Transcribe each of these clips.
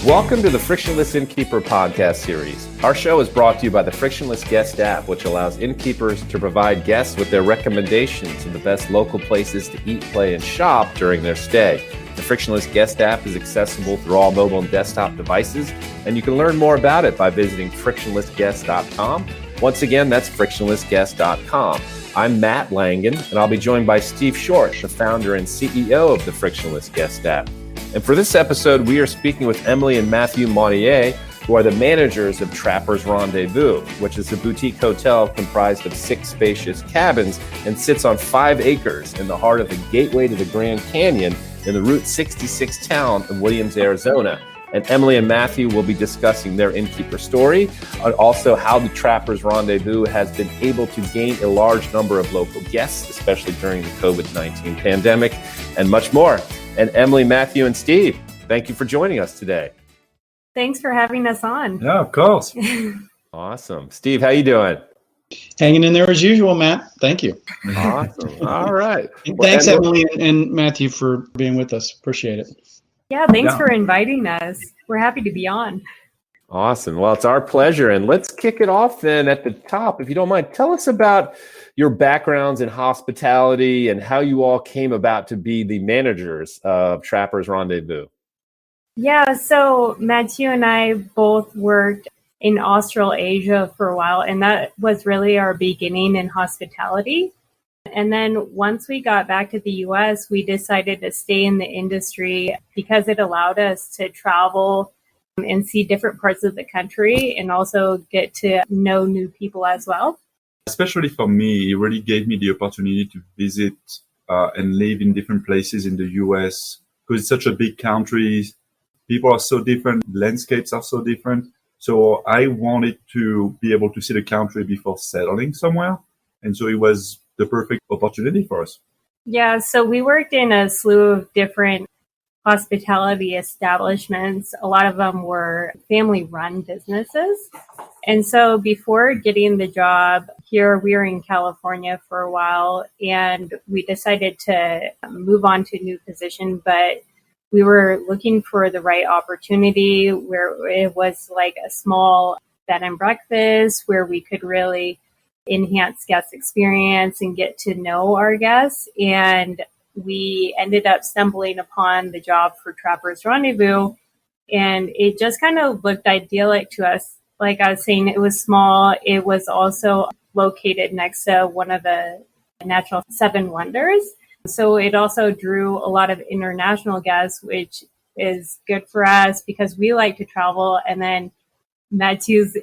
Welcome to the Frictionless Innkeeper podcast series. Our show is brought to you by the Frictionless Guest App, which allows innkeepers to provide guests with their recommendations of the best local places to eat, play, and shop during their stay. The Frictionless Guest App is accessible through all mobile and desktop devices, and you can learn more about it by visiting frictionlessguest.com. Once again, that's frictionlessguest.com. I'm Matt Langen, and I'll be joined by Steve Short, the founder and CEO of the Frictionless Guest App. And for this episode, we are speaking with Emily and Matthieu Monnier, who are the managers of Trappers Rendezvous, which is a boutique hotel comprised of 6 spacious cabins and sits on 5 acres in the heart of the gateway to the Grand Canyon in the Route 66 town of Williams, Arizona. And Emily and Matthieu will be discussing their innkeeper story, and also how the Trappers Rendezvous has been able to gain a large number of local guests, especially during the COVID-19 pandemic, and much more. And Emily, Matthieu, and Steve, thank you for joining us today. Thanks for having us on. Yeah, of course. Awesome. Steve, how you doing? Hanging in there as usual, Matt. Thank you. Awesome. All right. Thanks, Emily and Matthieu, for being with us. Appreciate it. Yeah, thanks for inviting us. We're happy to be on. Awesome. Well, it's our pleasure. And let's kick it off then at the top. If you don't mind, tell us about your backgrounds in hospitality and how you all came about to be the managers of Trappers Rendezvous. Yeah, so Matthieu and I both worked in Australasia for a while, and that was really our beginning in hospitality. And then once we got back to the US, we decided to stay in the industry because it allowed us to travel and see different parts of the country and also get to know new people as well. Especially for me, it really gave me the opportunity to visit and live in different places in the US because it's such a big country. People are so different. Landscapes are so different. So I wanted to be able to see the country before settling somewhere. And so it was the perfect opportunity for us. Yeah, so we worked in a slew of different hospitality establishments. A lot of them were family-run businesses. And so before getting the job here, we were in California for a while, and we decided to move on to a new position, but we were looking for the right opportunity where it was like a small bed and breakfast where we could really enhance guest experience and get to know our guests. And we ended up stumbling upon the job for Trappers Rendezvous, and it just kind of looked idyllic to us. Like I was saying, it was small. It was also located next to one of the natural 7 wonders. So it also drew a lot of international guests, which is good for us because we like to travel. And then Matthieu's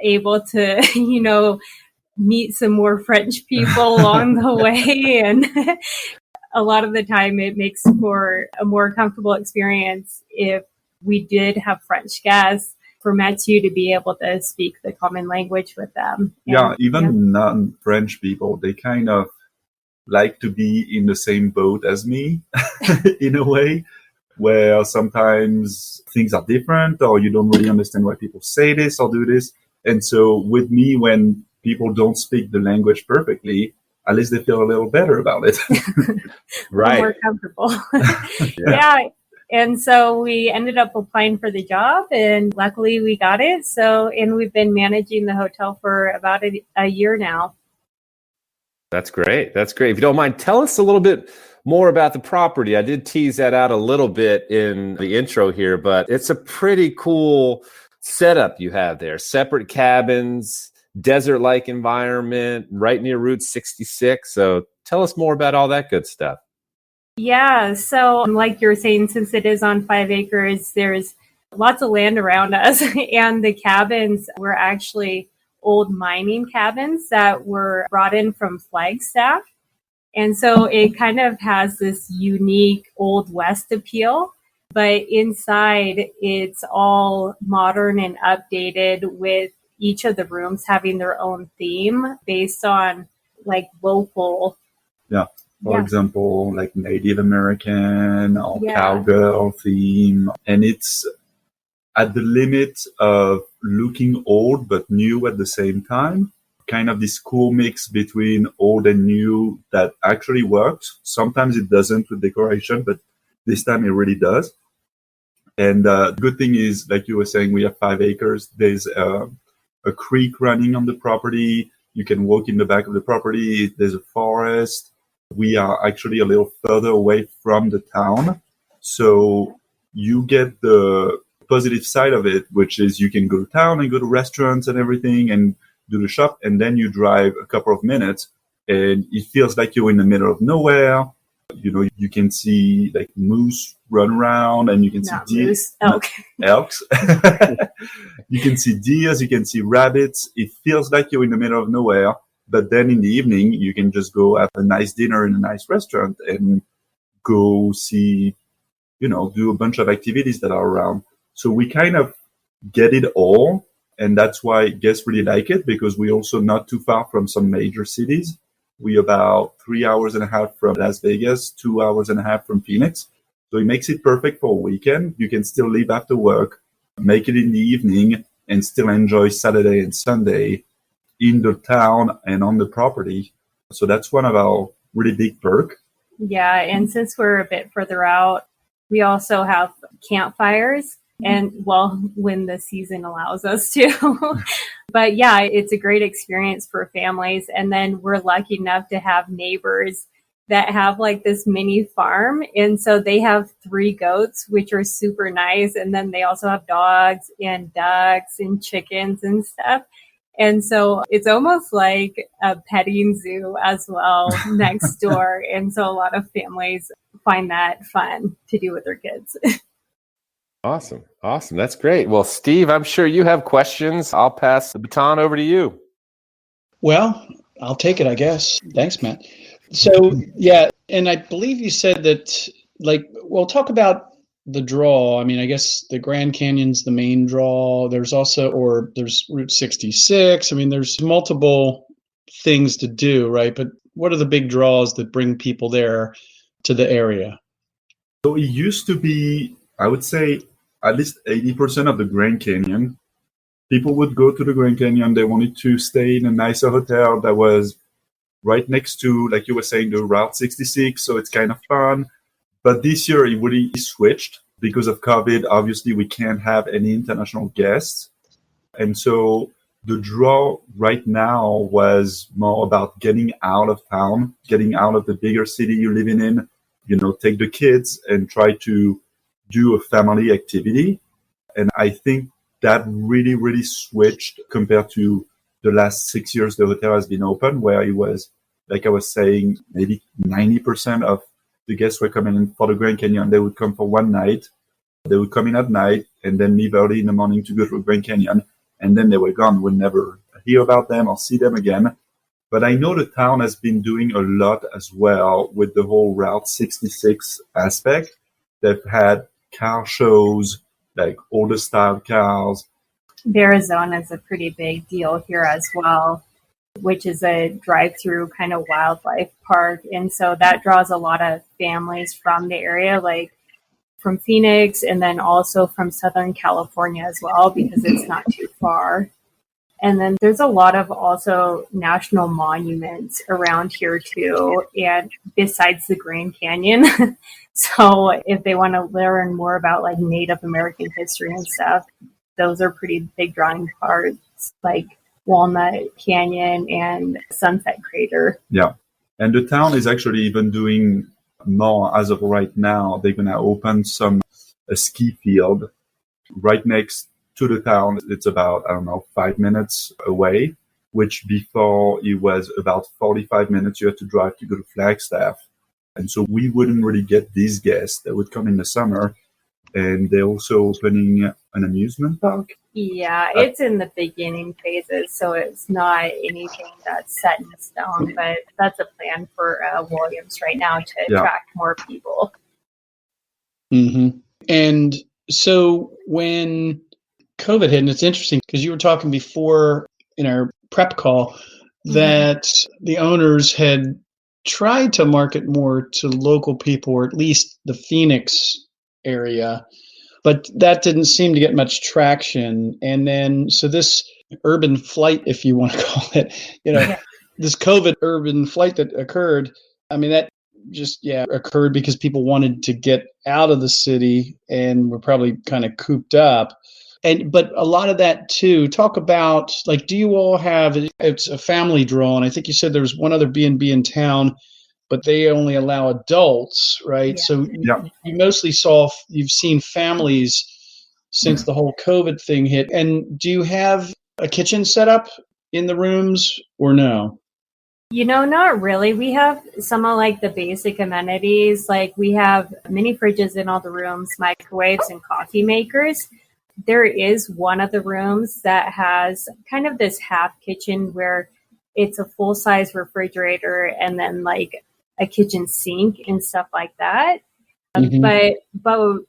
able to, meet some more French people along the way. And a lot of the time it makes for a more comfortable experience if we did have French guests, for Matthieu to be able to speak the common language with them. Even non-French people, they kind of like to be in the same boat as me in a way, where sometimes things are different or you don't really understand why people say this or do this. And so with me, when people don't speak the language perfectly, at least they feel a little better about it. Right. More comfortable. Yeah. And so we ended up applying for the job, and luckily we got it. And we've been managing the hotel for about a year now. That's great. That's great. If you don't mind, tell us a little bit more about the property. I did tease that out a little bit in the intro here, but it's a pretty cool setup you have there. Separate cabins, desert-like environment, right near Route 66. So tell us more about all that good stuff. Yeah, so like you were saying, since it is on 5 acres, there's lots of land around us. And the cabins were actually old mining cabins that were brought in from Flagstaff. And so it kind of has this unique Old West appeal. But inside, it's all modern and updated, with each of the rooms having their own theme based on like local. Yeah. For example, like Native American or cowgirl theme. And it's at the limit of looking old but new at the same time. Kind of this cool mix between old and new that actually works. Sometimes it doesn't with decoration, but this time it really does. And the good thing is, like you were saying, we have 5 acres. There's a creek running on the property. You can walk in the back of the property. There's a forest. We are actually a little further away from the town. So you get the positive side of it, which is you can go to town and go to restaurants and everything and do the shop. And then you drive a couple of minutes and it feels like you're in the middle of nowhere. You know, you can see like moose run around and you can Not see deer. moose, elk. Elks. You can see deers, you can see rabbits. It feels like you're in the middle of nowhere. But then in the evening, you can just go have a nice dinner in a nice restaurant and go see, you know, do a bunch of activities that are around. So we kind of get it all. And that's why guests really like it, because we're also not too far from some major cities. We're about 3 hours and a half from Las Vegas, 2 hours and a half from Phoenix. So it makes it perfect for a weekend. You can still leave after work, make it in the evening, and still enjoy Saturday and Sunday in the town and on the property. So that's one of our really big perks. Yeah, and since we're a bit further out, we also have campfires, and well, when the season allows us to. But yeah, it's a great experience for families. And then we're lucky enough to have neighbors that have like this mini farm. And so they have 3 goats, which are super nice. And then they also have dogs and ducks and chickens and stuff. And so it's almost like a petting zoo as well next door. And so a lot of families find that fun to do with their kids. Awesome. That's great. Well, Steve, I'm sure you have questions. I'll pass the baton over to you. Well, I'll take it, I guess. Thanks, Matt. So, yeah, and I believe you said that, like, well, talk about the draw. I mean, I guess the Grand Canyon's the main draw. There's Route 66. I mean, there's multiple things to do, right? But what are the big draws that bring people there to the area? So it used to be, I would say, at least 80% of the Grand Canyon. People would go to the Grand Canyon. They wanted to stay in a nicer hotel that was right next to, like you were saying, the Route 66. So it's kind of fun. But this year it really switched because of COVID. Obviously, we can't have any international guests. And so the draw right now was more about getting out of town, getting out of the bigger city you're living in, you know, take the kids and try to do a family activity. And I think that really, really switched compared to the last 6 years the hotel has been open, where it was, like I was saying, maybe 90% of the guests were coming in for the Grand Canyon. They would come for one night. They would come in at night and then leave early in the morning to go to the Grand Canyon. And then they were gone. We'll never hear about them or see them again. But I know the town has been doing a lot as well with the whole Route 66 aspect. They've had car shows, like older style cars. Arizona is a pretty big deal here as well, which is a drive-through kind of wildlife park. And so that draws a lot of families from the area, like from Phoenix and then also from Southern California as well, because it's not too far. And then there's a lot of also national monuments around here too, and besides the Grand Canyon. So if they want to learn more about like Native American history and stuff, those are pretty big drawing parts, like Walnut Canyon and Sunset Crater. Yeah. And the town is actually even doing more as of right now. They're going to open a ski field right next to the town. It's about, 5 minutes away, which before it was about 45 minutes you had to drive to go to Flagstaff. And so we wouldn't really get these guests that would come in the summer. And they're also opening an amusement park. Yeah, it's in the beginning phases, so it's not anything that's set in stone, but that's a plan for Williams right now to attract more people. Mm-hmm. And so when COVID hit, and it's interesting because you were talking before in our prep call that the owners had tried to market more to local people, or at least the Phoenix area, but that didn't seem to get much traction. And then, so this urban flight, if you want to call it, this COVID urban flight that occurred, I mean, that just occurred because people wanted to get out of the city and were probably kind of cooped up. But a lot of that too, talk about, like, do you all have, it's a family draw, and I think you said there was one other B&B in town, but they only allow adults, right? Yeah. So Yeah. you mostly you've seen families since the whole COVID thing hit. And do you have a kitchen set up in the rooms or no? Not really. We have some of like the basic amenities. Like we have mini fridges in all the rooms, microwaves and coffee makers. There is one of the rooms that has kind of this half kitchen where it's a full size refrigerator and then like a kitchen sink and stuff like that. Mhm. But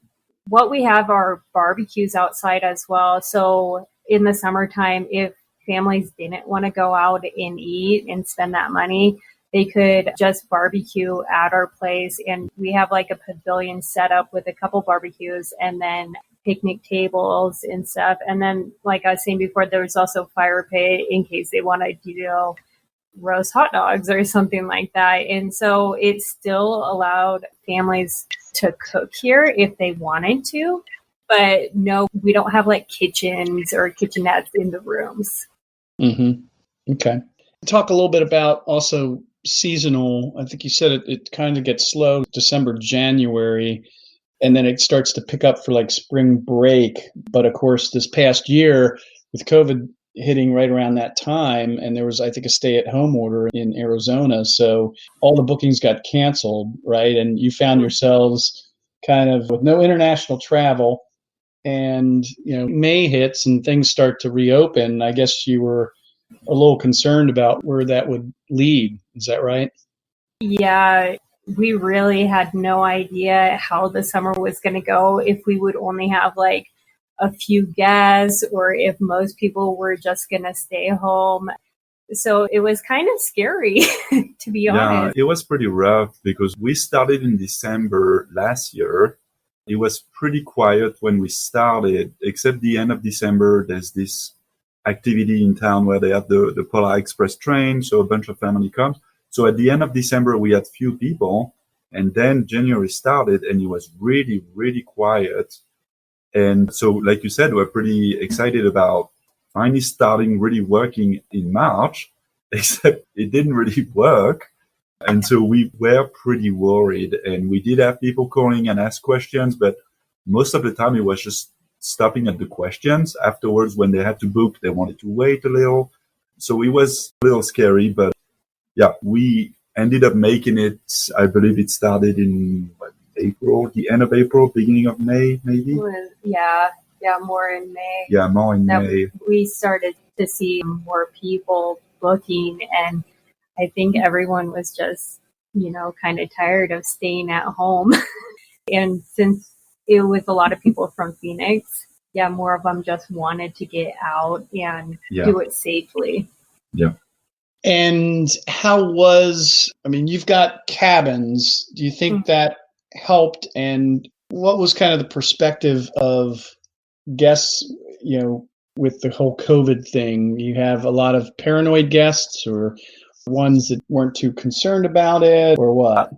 what we have are barbecues outside as well. So in the summertime, if families didn't want to go out and eat and spend that money, they could just barbecue at our place. And we have like a pavilion set up with a couple barbecues and then picnic tables and stuff. And then, like I was saying before, there was also fire pit in case they wanted to roast hot dogs or something like that. And so it still allowed families to cook here if they wanted to. But no, we don't have like kitchens or kitchenettes in the rooms. Mm-hmm. Okay. Talk a little bit about also seasonal. I think you said it kind of gets slow December, January, and then it starts to pick up for like spring break. But of course, this past year with COVID hitting right around that time, and there was, I think, a stay-at-home order in Arizona, so all the bookings got canceled, right? And you found yourselves kind of with no international travel, and May hits and things start to reopen. I guess you were a little concerned about where that would lead. Is that right? Yeah, we really had no idea how the summer was going to go, if we would only have like a few guests or if most people were just going to stay home. So it was kind of scary, to be honest. Yeah, it was pretty rough because we started in December last year. It was pretty quiet when we started, except the end of December. There's this activity in town where they have the Polar Express train, so a bunch of family comes. So at the end of December, we had few people, and then January started, and it was really, really quiet. And so, like you said, we're pretty excited about finally starting really working in March, except it didn't really work. And so we were pretty worried, and we did have people calling and ask questions, but most of the time it was just stopping at the questions. Afterwards, when they had to book, they wanted to wait a little. So it was a little scary, but yeah, we ended up making it. I believe it started in April, the end of April, beginning of May, maybe. Yeah, more in May. Yeah, more in May. We started to see more people booking, and I think everyone was just, kind of tired of staying at home. And since it was a lot of people from Phoenix, more of them just wanted to get out and do it safely. Yeah. And you've got cabins. Do you think that helped? And what was kind of the perspective of guests, with the whole COVID thing? You have a lot of paranoid guests or ones that weren't too concerned about it, or what?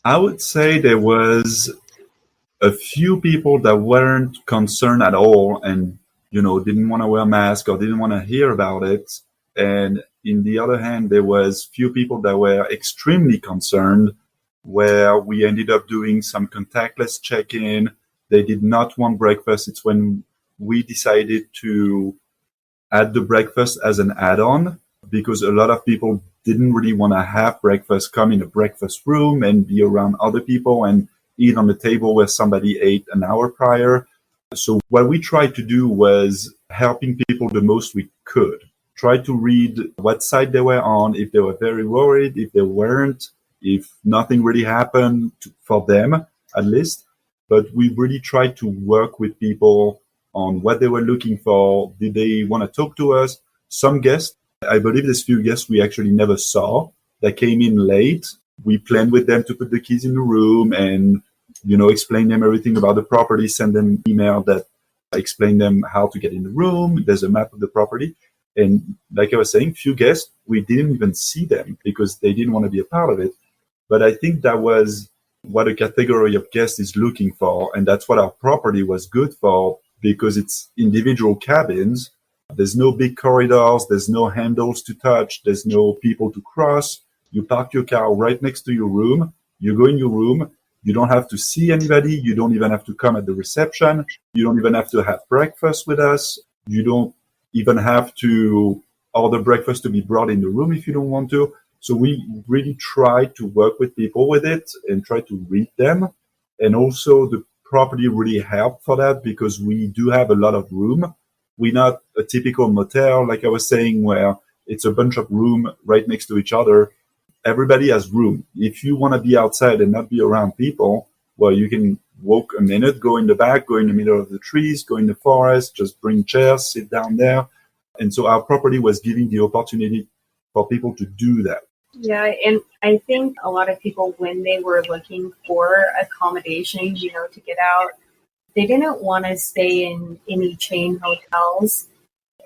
I would say there was a few people that weren't concerned at all and, didn't want to wear a mask or didn't want to hear about it. And in the other hand, there was few people that were extremely concerned, where we ended up doing some contactless check-in. They did not want breakfast. It's when we decided to add the breakfast as an add-on, because a lot of people didn't really want to have breakfast, come in a breakfast room and be around other people and eat on the table where somebody ate an hour prior. So what we tried to do was helping people the most we could. Try to read what side they were on, if they were very worried, if they weren't, if nothing really happened for them, at least. But we really tried to work with people on what they were looking for. Did they want to talk to us? Some guests, I believe there's few guests we actually never saw that came in late. We planned with them to put the keys in the room and, explain them everything about the property, send them an email that explain them how to get in the room. There's a map of the property. And like I was saying, few guests, we didn't even see them because they didn't want to be a part of it. But I think that was what a category of guest is looking for. And that's what our property was good for, because it's individual cabins. There's no big corridors. There's no handles to touch. There's no people to cross. You park your car right next to your room. You go in your room. You don't have to see anybody. You don't even have to come at the reception. You don't even have to have breakfast with us. You don't even have to order breakfast to be brought in the room if you don't want to. So we really try to work with people with it and try to read them. And also the property really helped for that, because we do have a lot of room. We're not a typical motel, like I was saying, where it's a bunch of room right next to each other. Everybody has room. If you want to be outside and not be around people, well, you can walk a minute, go in the back, go in the middle of the trees, go in the forest, just bring chairs, sit down there. And so our property was giving the opportunity for people to do that. Yeah, and I think a lot of people, when they were looking for accommodation, to get out, they didn't want to stay in any chain hotels.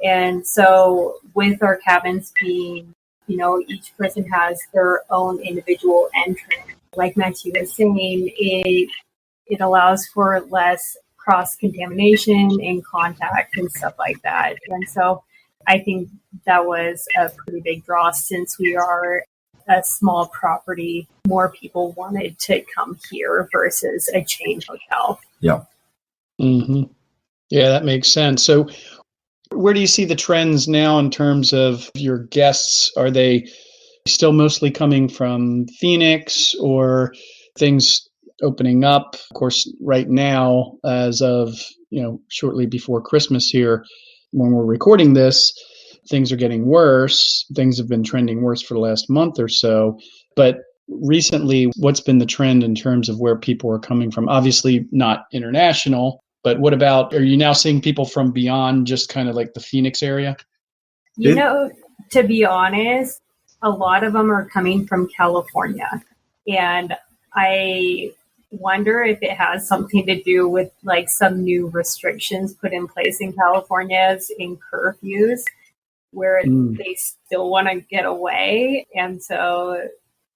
And so with our cabins being, each person has their own individual entrance. Like Matthieu was saying, it allows for less cross-contamination and contact and stuff like that. And so I think that was a pretty big draw. Since we are a small property, more people wanted to come here versus a chain hotel. Yeah. Mm-hmm. Yeah, that makes sense. So where do you see the trends now in terms of your guests? Are they still mostly coming from Phoenix, or things opening up? Of course, right now, as of, shortly before Christmas here, when we're recording this, things are getting worse. Things have been trending worse for the last month or so. But recently, what's been the trend in terms of where people are coming from? Obviously not international, but what about, are you now seeing people from beyond just kind of like the Phoenix area? To be honest, a lot of them are coming from California. And I wonder if it has something to do with like some new restrictions put in place in California in curfews, where they still want to get away. And so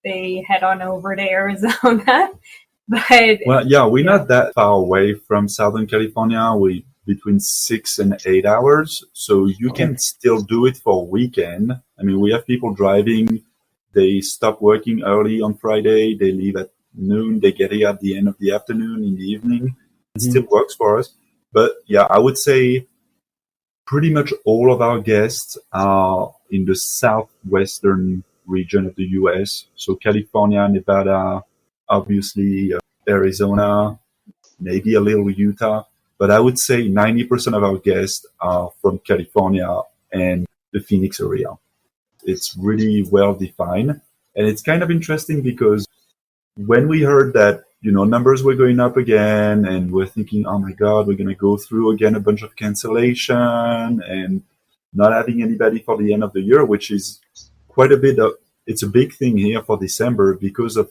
they head on over to Arizona. But we're not that far away from Southern California. We between 6 and 8 hours. So you can still do it for a weekend. I mean, we have people driving. They stop working early on Friday. They leave at noon. They get here at the end of the afternoon, in the evening. It still works for us. But I would say pretty much all of our guests are in the southwestern region of the U.S. So California, Nevada, obviously Arizona, maybe a little Utah. But I would say 90% of our guests are from California and the Phoenix area. It's really well defined. And it's kind of interesting because when we heard that, numbers were going up again, and we're thinking, oh my God, we're going to go through again a bunch of cancellation and not having anybody for the end of the year, which is quite a bit of, it's a big thing here for December because of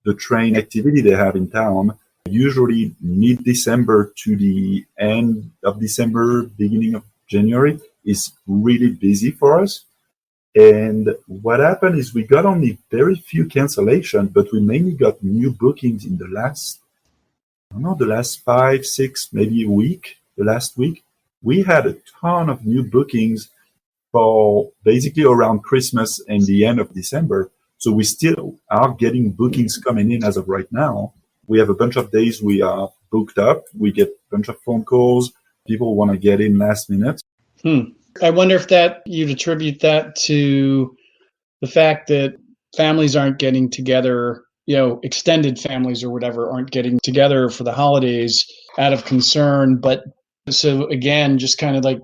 the train activity they have in town. Usually mid-December to the end of December, beginning of January is really busy for us. And what happened is we got only very few cancellations, but we mainly got new bookings in the last 5, 6, maybe a week. The last week, we had a ton of new bookings for basically around Christmas and the end of December. So we still are getting bookings coming in as of right now. We have a bunch of days we are booked up. We get a bunch of phone calls. People want to get in last minute. I wonder if that you'd attribute that to the fact that families aren't getting together, extended families or whatever aren't getting together for the holidays out of concern. But so again, just kind of like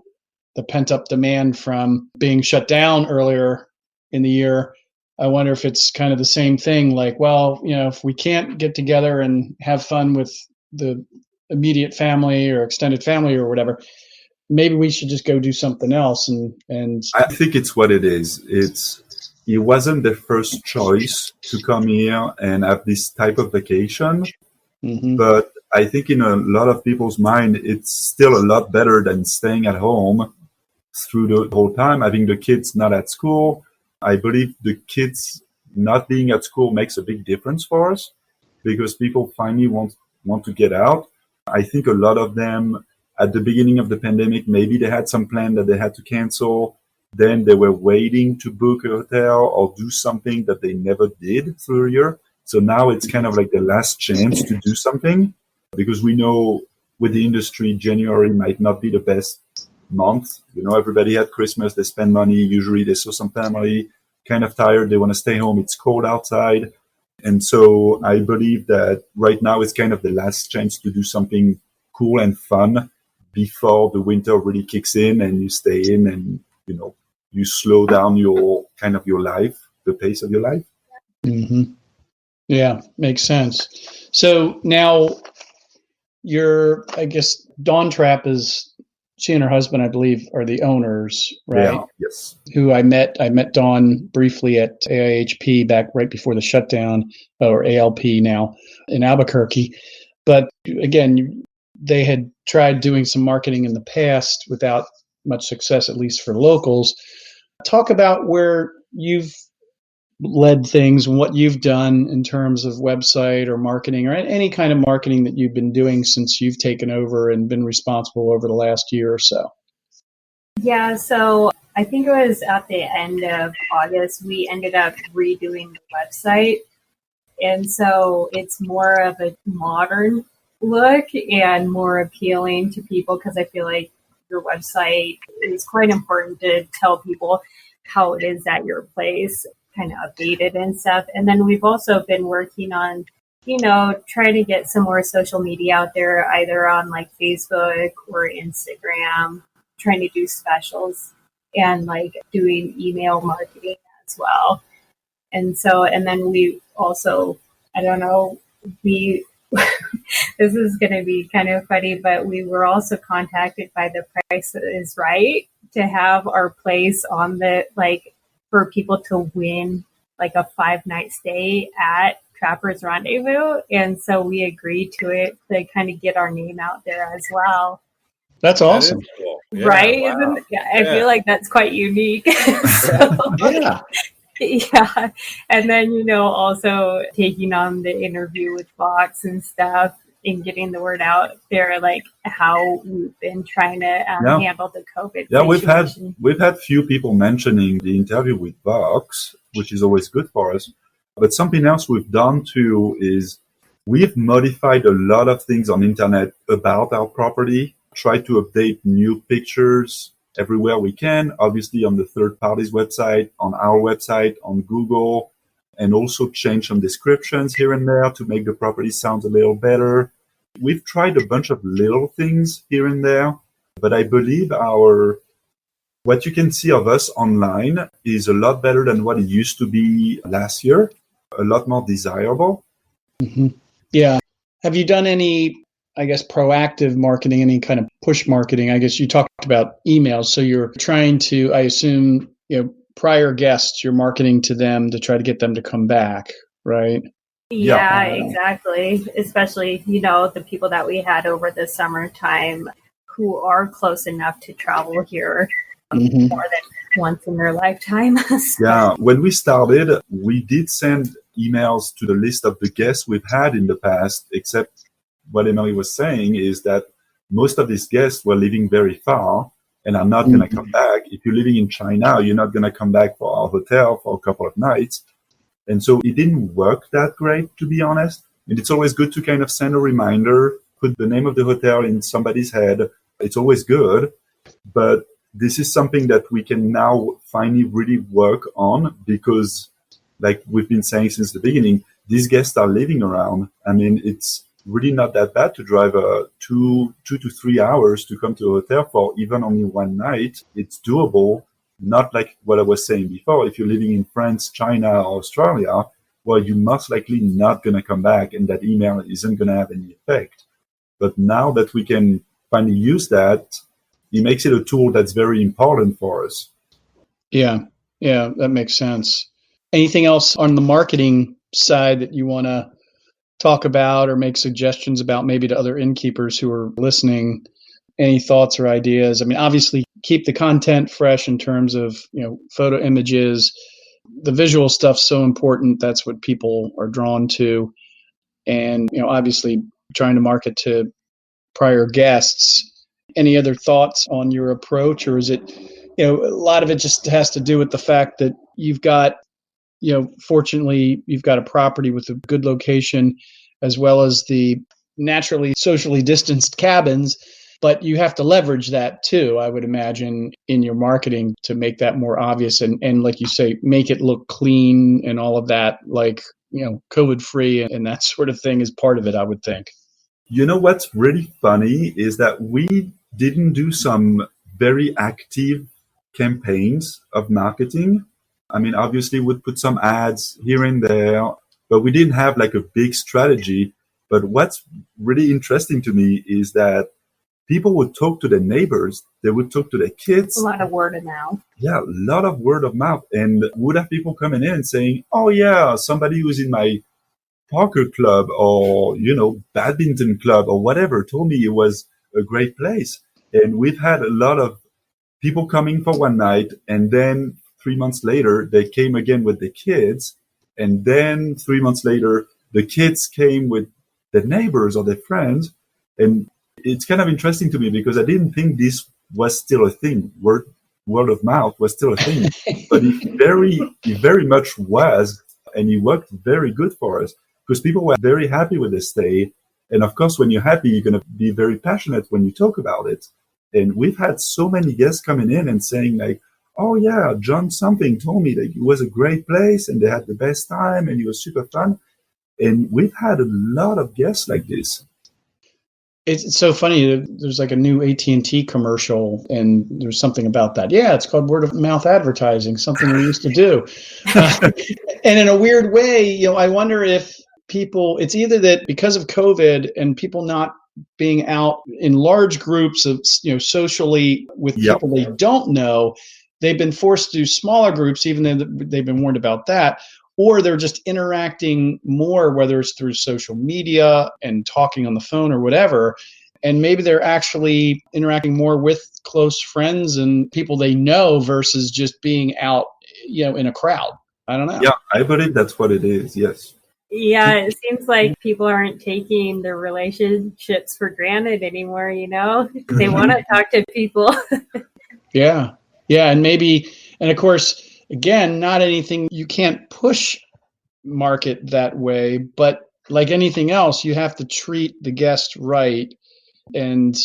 the pent up demand from being shut down earlier in the year. I wonder if it's kind of the same thing, like, well, if we can't get together and have fun with the immediate family or extended family or whatever, maybe we should just go do something else. And I think it's what it is. It wasn't the first choice to come here and have this type of vacation. But I think in a lot of people's mind, it's still a lot better than staying at home through the whole time, having the kids not at school. I believe the kids not being at school makes a big difference for us because people finally want to get out. I think a lot of them at the beginning of the pandemic, maybe they had some plan that they had to cancel. Then they were waiting to book a hotel or do something that they never did through a year. So now it's kind of like the last chance to do something because we know with the industry, January might not be the best month. Everybody had Christmas, they spend money. Usually they saw some family, kind of tired. They want to stay home. It's cold outside. And so I believe that right now is kind of the last chance to do something cool and fun before the winter really kicks in and you stay in and, you slow down your life, the pace of your life. Mm-hmm. Yeah, makes sense. So now I guess Dawn Trapp she and her husband, I believe, are the owners, right? Yeah, yes. Who I met Dawn briefly at AIHP back right before the shutdown, or ALP now, in Albuquerque. But again, they had tried doing some marketing in the past without much success, at least for locals. Talk about where you've led things and what you've done in terms of website or marketing or any kind of marketing that you've been doing since you've taken over and been responsible over the last year or so. Yeah, so I think it was at the end of August, we ended up redoing the website. And so it's more of a modern look and more appealing to people because I feel like your website is quite important to tell people how it is at your place, kind of updated and stuff. And then we've also been working on, trying to get some more social media out there, either on like Facebook or Instagram, trying to do specials and like doing email marketing as well. And then we also, I don't know, this is going to be kind of funny, but we were also contacted by The Price is Right to have our place on for people to win like a 5-night stay at Trapper's Rendezvous. And so we agreed to it to kind of get our name out there as well. That's awesome. That is cool. Yeah, right? wow. I feel like that's quite unique. Yeah. Yeah. And then, also taking on the interview with Fox and stuff and getting the word out there, like how we've been trying to handle the COVID situation. We've had few people mentioning the interview with Vox, which is always good for us. But something else we've done too is we've modified a lot of things on internet about our property, try to update new pictures everywhere we can, obviously on the third party's website, on our website, on Google, and also change some descriptions here and there to make the property sound a little better. We've tried a bunch of little things here and there, but I believe what you can see of us online is a lot better than what it used to be last year, a lot more desirable. Mm-hmm. Yeah. Have you done any, I guess, proactive marketing, any kind of push marketing? I guess you talked about emails. So you're trying to, I assume, prior guests, you're marketing to them to try to get them to come back, right? Yeah, exactly. Especially, the people that we had over the summertime who are close enough to travel here more than once in their lifetime. Yeah, when we started, we did send emails to the list of the guests we've had in the past, except what Emily was saying is that most of these guests were living very far and are not going to come back. If you're living in China, you're not going to come back for our hotel for a couple of nights. And so it didn't work that great, to be honest. And it's always good to kind of send a reminder, put the name of the hotel in somebody's head. It's always good. But this is something that we can now finally really work on because, like we've been saying since the beginning, these guests are living around. I mean, it's really not that bad to drive 2 to 3 hours to come to a hotel for even only one night. It's doable. Not like what I was saying before. If you're living in France, China, or Australia, well, you're most likely not going to come back and that email isn't going to have any effect. But now that we can finally use that, it makes it a tool that's very important for us. Yeah, that makes sense. Anything else on the marketing side that you want to talk about or make suggestions about, maybe to other innkeepers who are listening? Any thoughts or ideas? I mean, obviously keep the content fresh in terms of, photo images, the visual stuff's so important. That's what people are drawn to. And, obviously trying to market to prior guests. Any other thoughts on your approach, or is it, a lot of it just has to do with the fact that you've got, fortunately, you've got a property with a good location, as well as the naturally socially distanced cabins, but you have to leverage that too, I would imagine, in your marketing to make that more obvious and like you say, make it look clean and all of that, like, COVID free and that sort of thing is part of it, I would think. What's really funny is that we didn't do some very active campaigns of marketing. I mean, obviously we'd put some ads here and there, but we didn't have like a big strategy. But what's really interesting to me is that people would talk to their neighbors. They would talk to their kids. A lot of word of mouth. Yeah, a lot of word of mouth. And would have people coming in and saying, oh yeah, somebody who's in my poker club or, badminton club or whatever told me it was a great place. And we've had a lot of people coming for one night, and then 3 months later, they came again with the kids. And then 3 months later, the kids came with their neighbors or their friends. And it's kind of interesting to me because I didn't think this was still a thing. Word of mouth was still a thing, but it very much was. And it worked very good for us because people were very happy with the stay. And of course, when you're happy, you're going to be very passionate when you talk about it. And we've had so many guests coming in and saying like, oh yeah, John something told me that it was a great place and they had the best time and it was super fun. And we've had a lot of guests like this. It's so funny. There's like a new AT&T commercial, and there's something about that. Yeah, it's called word of mouth advertising, something we used to do. And in a weird way, I wonder if people, it's either that because of COVID and people not being out in large groups of, socially with people they don't know, they've been forced to do smaller groups, even though they've been warned about that. Or they're just interacting more, whether it's through social media and talking on the phone or whatever. And maybe they're actually interacting more with close friends and people they know versus just being out, in a crowd. I don't know. Yeah, I believe that's what it is. Yes. Yeah, it seems like people aren't taking their relationships for granted anymore, They want to talk to people. Yeah. Yeah. And of course, again, not anything, you can't push market that way, but like anything else, you have to treat the guest right and,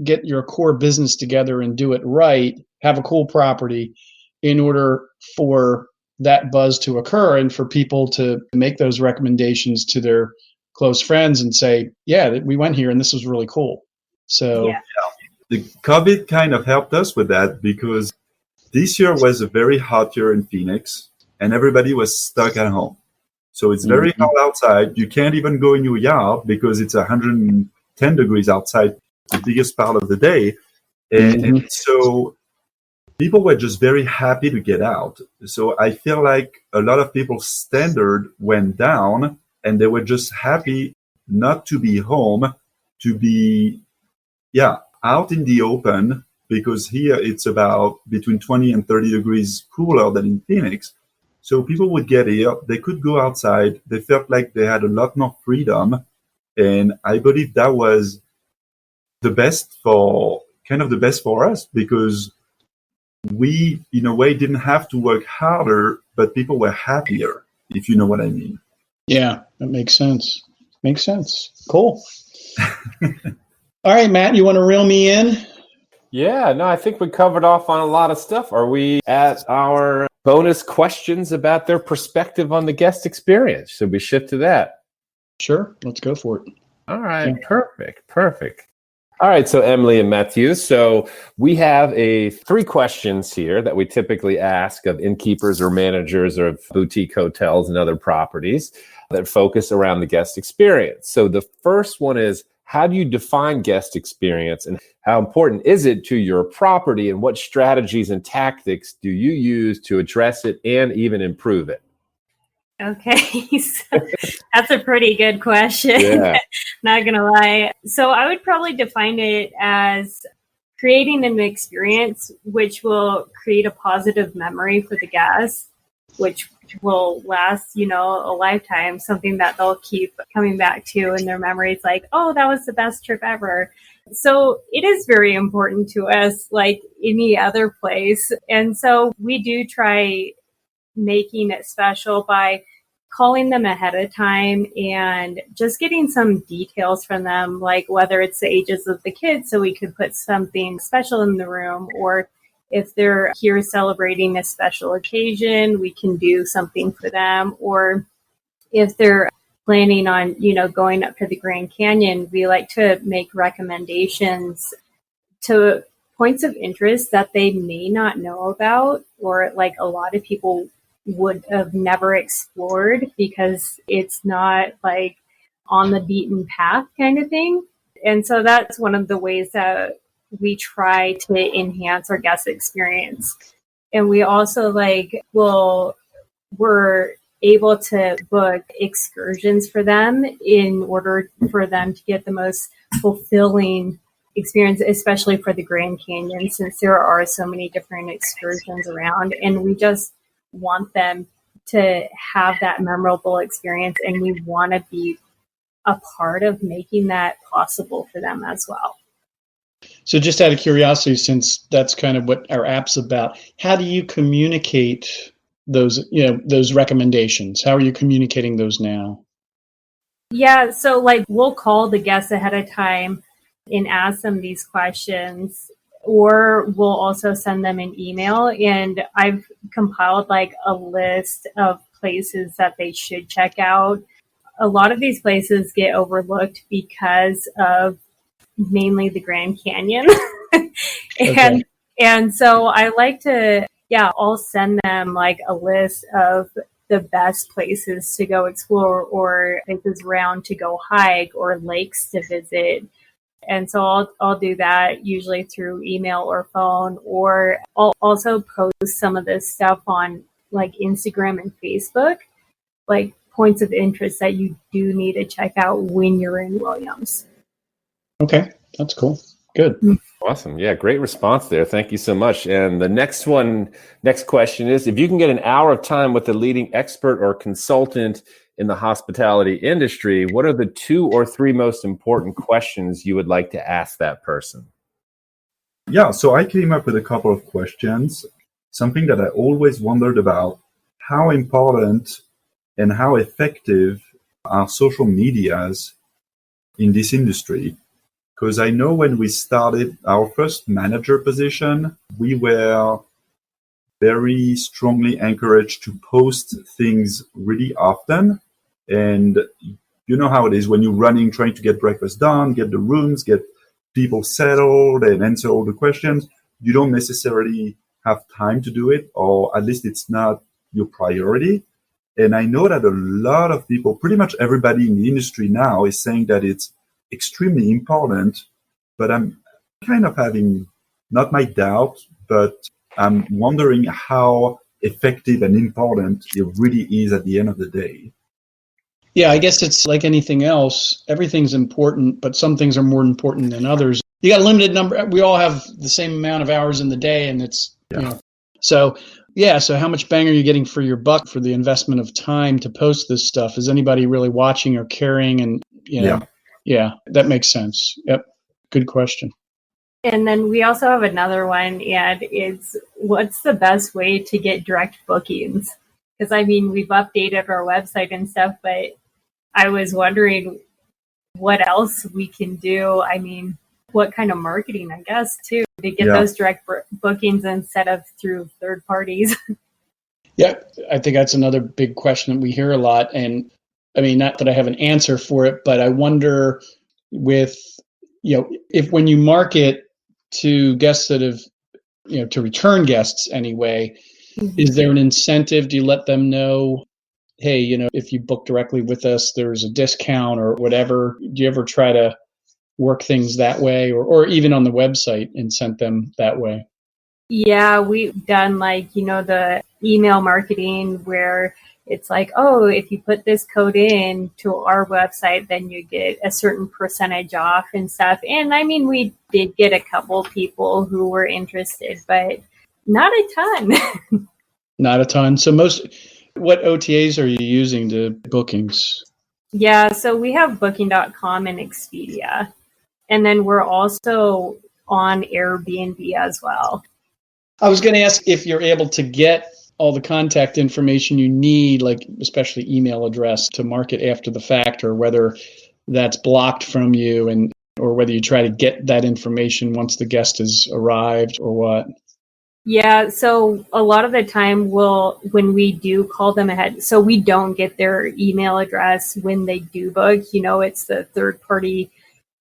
get your core business together and do it right, have a cool property in order for that buzz to occur and for people to make those recommendations to their close friends and say, yeah, we went here and this was really cool. So yeah. The COVID kind of helped us with that because this year was a very hot year in Phoenix and everybody was stuck at home. So it's very hot outside. You can't even go in your yard because it's 110 degrees outside the biggest part of the day. And so people were just very happy to get out. So I feel like a lot of people's standard went down and they were just happy not to be home, to be, out in the open, because here it's about between 20 and 30 degrees cooler than in Phoenix. So people would get here, they could go outside, they felt like they had a lot more freedom. And I believe that was the best for us because we, in a way, didn't have to work harder, but people were happier, if you know what I mean. Yeah, that makes sense. Makes sense. Cool. All right, Matt, you want to reel me in? Yeah, no, I think we covered off on a lot of stuff. Are we at our bonus questions about their perspective on the guest experience? Should we shift to that? Sure, let's go for it. All right, perfect. All right, so Emily and Matthieu, so we have 3 questions here that we typically ask of innkeepers or managers of boutique hotels and other properties that focus around the guest experience. So the first one is, how do you define guest experience and how important is it to your property, and what strategies and tactics do you use to address it and even improve it? Okay, so that's a pretty good question. Yeah. Not going to lie. So I would probably define it as creating an experience which will create a positive memory for the guests. which will last, a lifetime, something that they'll keep coming back to in their memories, like, oh, that was the best trip ever. So it is very important to us, like any other place. And so we do try making it special by calling them ahead of time and just getting some details from them, like whether it's the ages of the kids, so we could put something special in the room, or if they're here celebrating a special occasion, we can do something for them. Or if they're planning on, going up to the Grand Canyon, we like to make recommendations to points of interest that they may not know about, or like a lot of people would have never explored because it's not like on the beaten path kind of thing. And so that's one of the ways that we try to enhance our guest experience. And we also we're able to book excursions for them in order for them to get the most fulfilling experience, especially for the Grand Canyon, since there are so many different excursions around. And we just want them to have that memorable experience, and we want to be a part of making that possible for them as well. So just out of curiosity, since that's kind of what our app's about, how do you communicate those recommendations? How are you communicating those now? Yeah, so we'll call the guests ahead of time and ask them these questions, or we'll also send them an email. And I've compiled a list of places that they should check out. A lot of these places get overlooked because of mainly the Grand Canyon. And so I like to, I'll send them a list of the best places to go explore, or places around to go hike, or lakes to visit. And so I'll do that usually through email or phone, or I'll also post some of this stuff on Instagram and Facebook, points of interest that you do need to check out when you're in Williams. Okay, that's cool. Good. Awesome. Yeah, great response there. Thank you so much. And the next question is, if you can get an hour of time with a leading expert or consultant in the hospitality industry, what are the 2 or 3 most important questions you would like to ask that person? Yeah, so I came up with a couple of questions. Something that I always wondered about: how important and how effective are social medias in this industry? Because I know when we started our first manager position, we were very strongly encouraged to post things really often. And you know how it is when you're running, trying to get breakfast done, get the rooms, get people settled, and answer all the questions. You don't necessarily have time to do it, or at least it's not your priority. And I know that a lot of people, pretty much everybody in the industry now, is saying that it's extremely important, but I'm kind of having not my doubt, but I'm wondering how effective and important it really is at the end of the day. Yeah, I guess it's like anything else. Everything's important, but some things are more important than others. You got a limited number. We all have the same amount of hours in the day, and it's, So how much bang are you getting for your buck for the investment of time to post this stuff? Is anybody really watching or caring? And, Yeah, that makes sense. Yep. Good question. And then we also have another one, and it's, what's the best way to get direct bookings? Because we've updated our website and stuff, but I was wondering what else we can do. What kind of marketing, I guess, too, to get those direct bookings instead of through third parties. Yeah, I think that's another big question that we hear a lot. And not that I have an answer for it, but I wonder with, if when you market to guests that have, to return guests anyway, is there an incentive? Do you let them know, hey, if you book directly with us, there's a discount or whatever? Do you ever try to work things that way, or even on the website incent them that way? Yeah, we've done the email marketing where it's if you put this code in to our website, then you get a certain percentage off and stuff. And we did get a couple people who were interested, but not a ton. Not a ton. So most What OTAs are you using to bookings? Yeah, so we have Booking.com and Expedia. And then we're also on Airbnb as well. I was going to ask if you're able to get all the contact information you need, like especially email address, to market after the fact, or whether that's blocked from you, and or whether you try to get that information once the guest has arrived, or what. Yeah, so a lot of the time when we do call them ahead, so we don't get their email address when they do book. It's the third party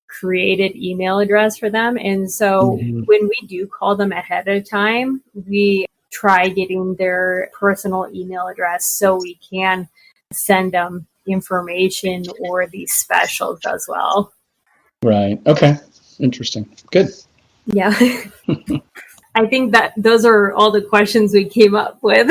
created email address for them. And so when we do call them ahead of time, we try getting their personal email address so we can send them information or these specials as well. Right. Okay. Interesting. Good. Yeah. I think that those are all the questions we came up with.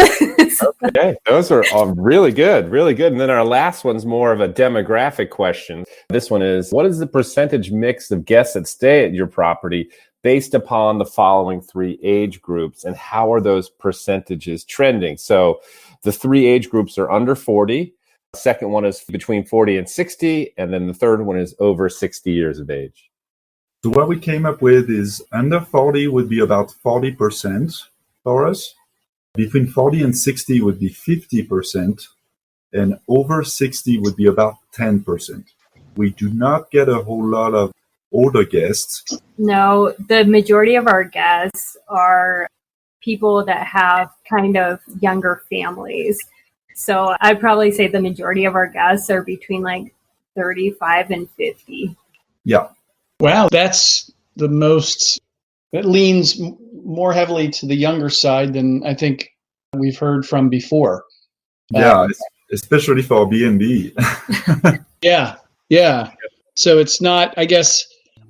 Okay, those are all really good, really good. And then our last one's more of a demographic question. This one is, what is the percentage mix of guests that stay at your property based upon the following three age groups, and how are those percentages trending? So the three age groups are under 40. The second one is between 40 and 60. And then the third one is over 60 years of age. So what we came up with is under 40 would be about 40% for us. Between 40 and 60 would be 50%. And over 60 would be about 10%. We do not get a whole lot of older guests. No, the majority of our guests are people that have kind of younger families. So I'd probably say the majority of our guests are between like 35 and 50. Yeah. Wow, that's the most, it leans more heavily to the younger side than I think we've heard from before. Yeah, especially for B&B. Yeah. So it's not, I guess,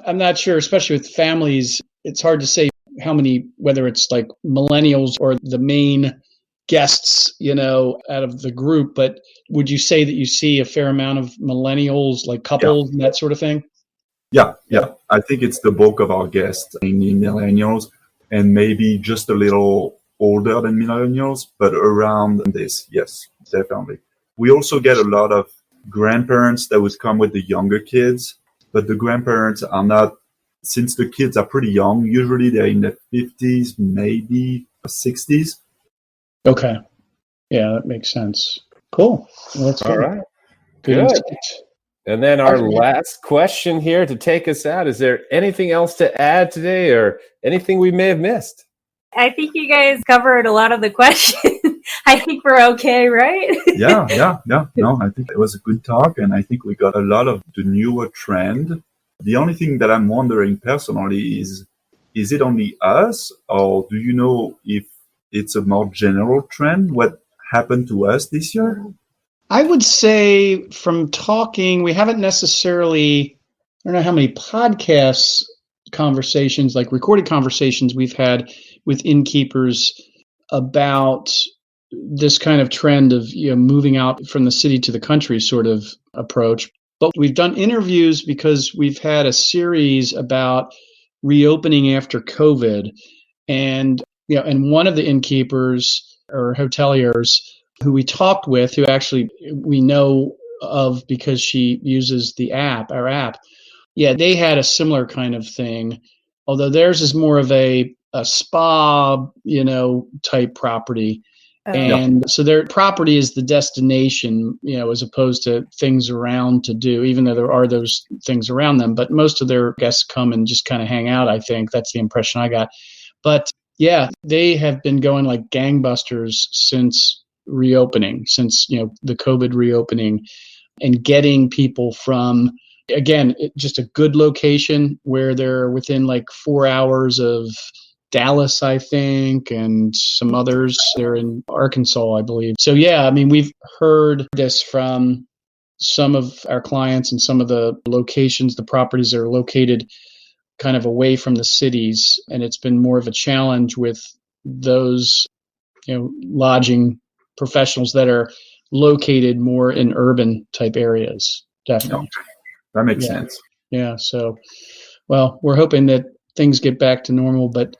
I'm not sure, especially with families, it's hard to say how many, whether it's like millennials or the main guests, out of the group. But would you say that you see a fair amount of millennials, like couples and that sort of thing? Yeah. I think it's the bulk of our guests, mainly millennials, and maybe just a little older than millennials, but around this, yes, definitely. We also get a lot of grandparents that would come with the younger kids, but the grandparents are not, since the kids are pretty young, usually they're in their 50s, maybe 60s. Okay. Yeah, that makes sense. Cool. Well, that's All good. right. Good. Good. Insight. And then our last question here to take us out. Is there anything else to add today, or anything we may have missed? I think you guys covered a lot of the questions. I think we're okay, right? Yeah. No, I think it was a good talk, and I think we got a lot of the newer trend. The only thing that I'm wondering personally is it only us, or do you know if it's a more general trend? What happened to us this year? I would say from talking, we haven't necessarily, I don't know how many podcasts conversations, like recorded conversations we've had with innkeepers about this kind of trend of moving out from the city to the country sort of approach. But we've done interviews because we've had a series about reopening after COVID. And and one of the innkeepers or hoteliers who we talked with, who actually we know of because she uses our app. Yeah, they had a similar kind of thing, although theirs is more of a spa, type property. And so their property is the destination, as opposed to things around to do, even though there are those things around them. But most of their guests come and just kind of hang out, I think. That's the impression I got. But yeah, they have been going like gangbusters since reopening, since the COVID reopening, and getting people from, again, just a good location where they're within like 4 hours of Dallas, I think, and some others. They're in Arkansas, I believe. So yeah, I mean, we've heard this from some of our clients, and some of the locations, the properties that are located kind of away from the cities, and it's been more of a challenge with those lodging professionals that are located more in urban type areas. Definitely. That makes sense. Yeah. So, well, we're hoping that things get back to normal, but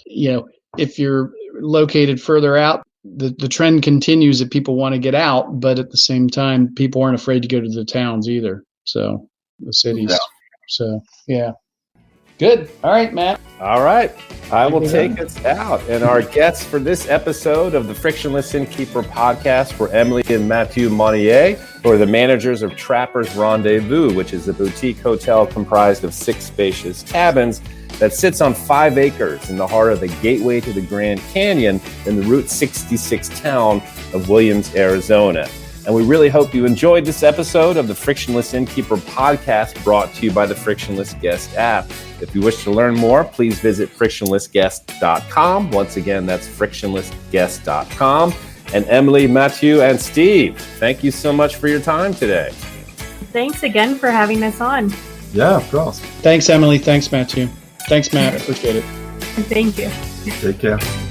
if you're located further out, the trend continues that people want to get out, but at the same time, people aren't afraid to go to the towns either. So the cities. Yeah. So yeah. Good. All right, Matt. All right. I will take us out. And our guests for this episode of the Frictionless Innkeeper podcast were Emily and Matthieu Monnier, who are the managers of Trapper's Rendezvous, which is a boutique hotel comprised of 6 spacious cabins that sits on 5 acres in the heart of the gateway to the Grand Canyon in the Route 66 town of Williams, Arizona. And we really hope you enjoyed this episode of the Frictionless Innkeeper podcast, brought to you by the Frictionless Guest App. If you wish to learn more, please visit frictionlessguest.com. Once again, that's frictionlessguest.com. And Emily, Matthieu, and Steve, thank you so much for your time today. Thanks again for having us on. Yeah, of course. Thanks, Emily. Thanks, Matthieu. Thanks, Matt. Appreciate it. Thank you. Take care.